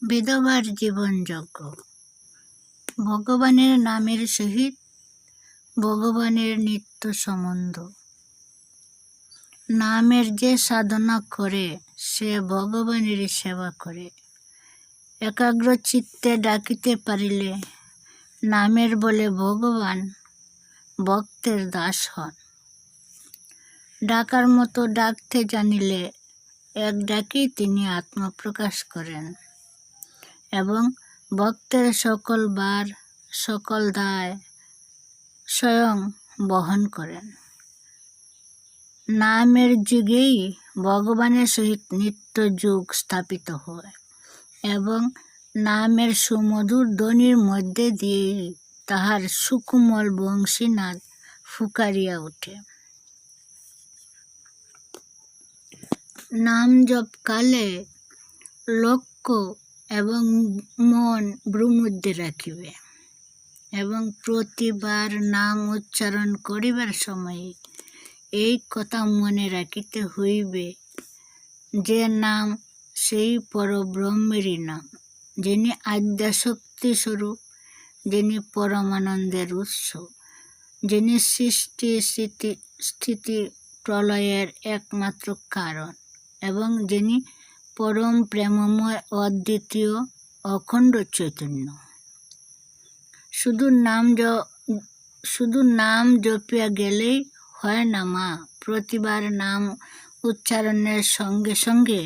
বিধবার জীবনযজ্ঞ। ভগবানের নামের সহিত ভগবানের নিত্য সম্বন্ধ। নামের যে সাধনা করে সে ভগবানের সেবা করে। একাগ্র চিত্তে ডাকিতে পারিলে নামের বলে ভগবান ভক্তের দাস হন। ডাকার মতো ডাকতে জানিলে এক ডাকেই তিনি আত্মপ্রকাশ করেন এবং ভক্তের সকল বার সকল দায় স্বয়ং বহন করেন। নামের যুগেই ভগবানের সহিত নিত্য যুগ স্থাপিত হয় এবং নামের সুমধুর ধ্বনির মধ্যে দিয়েই তাহার সুকুমল বংশীনাদ ফুকারিয়া ওঠে। নাম জপকালে লক্ষ্য এবং মন ভ্রুমধ্যে রাখিবে এবং প্রতিবার নাম উচ্চারণ করিবার সময়ে এই কথা মনে রাখিতে হইবে যে নাম সেই পরব্রহ্মেরই নাম, যিনি আদ্যাশক্তি স্বরূপ, যিনি পরমানন্দের উৎস, যিনি সৃষ্টি স্থিতি প্রলয়ের একমাত্র কারণ এবং যিনি পরম প্রেমময় অদ্বিতীয় অখণ্ড চৈতন্য। শুধু নাম জপিয়া গেলেই হয় না মা, প্রতিবার নাম উচ্চারণের সঙ্গে সঙ্গে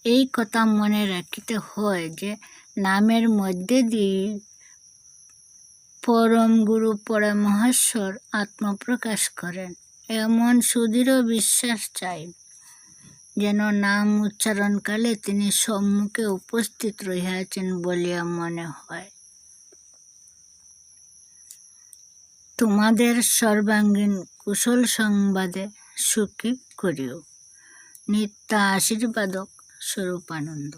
এই কথা মনে রাখিতে হয় যে নামের মধ্যে দিয়ে পরম গুরু পরমহংসর আত্মপ্রকাশ করেন। এমন সুদৃঢ় বিশ্বাস চাই যেন নাম উচ্চারণকালে তিনি সম্মুখে উপস্থিত রহিয়াছেন বলিয়া মনে হয়। তোমাদের সর্বাঙ্গীন কুশল সংবাদে সুখী করিও। নিত্য আশীর্বাদক স্বরূপানন্দ।